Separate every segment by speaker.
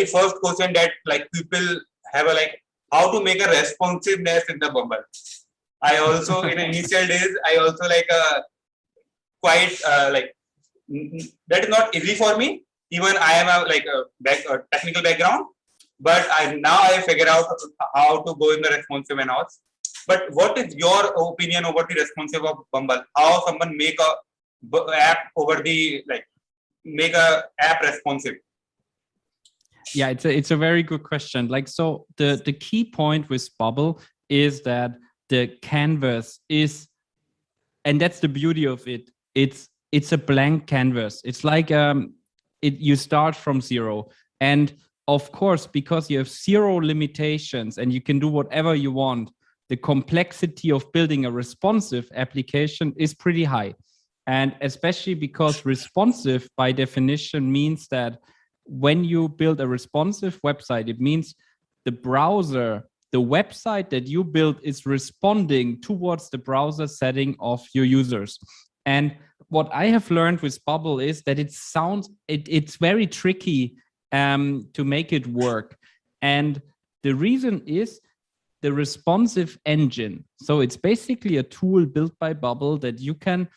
Speaker 1: very first question that like people have a like how to make a responsiveness in the Bumble. I also in the initial days I also like quite like that is not easy for me. Even I am a technical background, but I figure out how to go in the responsive and all. But what is your opinion over the responsive of Bumble? How someone make a app over the like make a app responsive?
Speaker 2: Yeah, it's a very good question. Like, so the key point with Bubble is that the canvas is, and that's the beauty of it. It's a blank canvas. It's like you start from zero, and of course, because you have zero limitations and you can do whatever you want, the complexity of building a responsive application is pretty high. And especially because responsive by definition means that when you build a responsive website, it means the browser, the website that you build is responding towards the browser setting of your users. And what I have learned with Bubble is that it's very tricky to make it work. And the reason is the responsive engine. So it's basically a tool built by Bubble that you can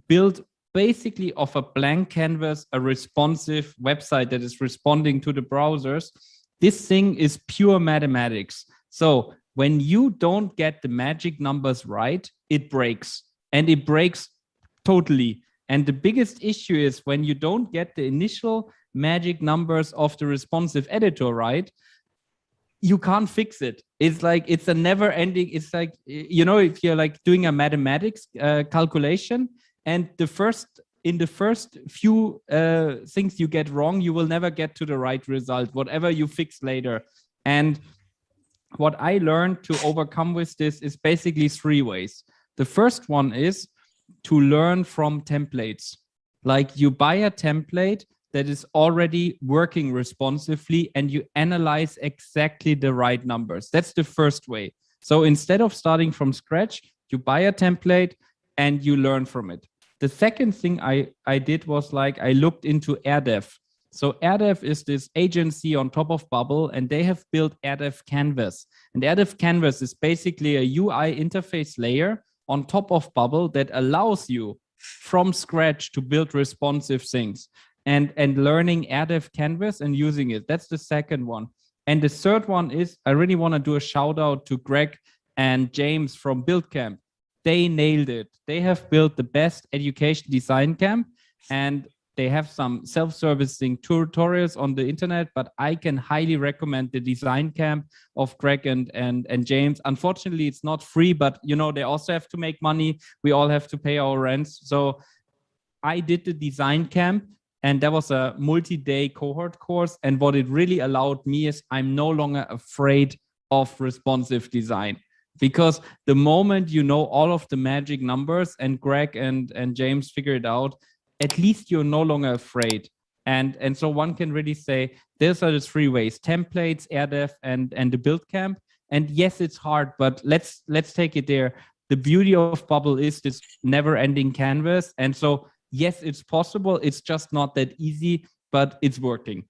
Speaker 2: build basically off a blank canvas, a responsive website that is responding to the browsers. This thing is pure mathematics. So when you don't get the magic numbers right, it breaks, and it breaks totally. And the biggest issue is when you don't get the initial magic numbers of the responsive editor right, you can't fix it. It's like, it's a never ending, it's like, you know, if you're like doing a mathematics calculation, and in the first few things you get wrong, you will never get to the right result, whatever you fix later. And what I learned to overcome with this is basically 3 ways. The first one is to learn from templates. Like, you buy a template that is already working responsively and you analyze exactly the right numbers. That's the first way. So instead of starting from scratch, you buy a template and you learn from it. The second thing I did was like, I looked into AirDev. So AirDev is this agency on top of Bubble, and they have built AirDev Canvas. And AirDev Canvas is basically a UI interface layer on top of Bubble that allows you from scratch to build responsive things. And learning AirDev Canvas and using it. That's the second one. And the third one is, I really want to do a shout out to Greg and James from BuildCamp. They nailed it. They have built the best education design camp, and they have some self-servicing tutorials on the internet, but I can highly recommend the design camp of Greg and James. Unfortunately, it's not free, but you know, they also have to make money. We all have to pay our rents. So I did the design camp, and that was a multi-day cohort course. And what it really allowed me is I'm no longer afraid of responsive design, because the moment you know all of the magic numbers, and Greg and James figure it out, at least you're no longer afraid. And so one can really say, those are the 3 ways: templates, AirDev, and the build camp. And yes, it's hard, but let's take it there. The beauty of Bubble is this never-ending canvas. And so yes, it's possible. It's just not that easy, but it's working.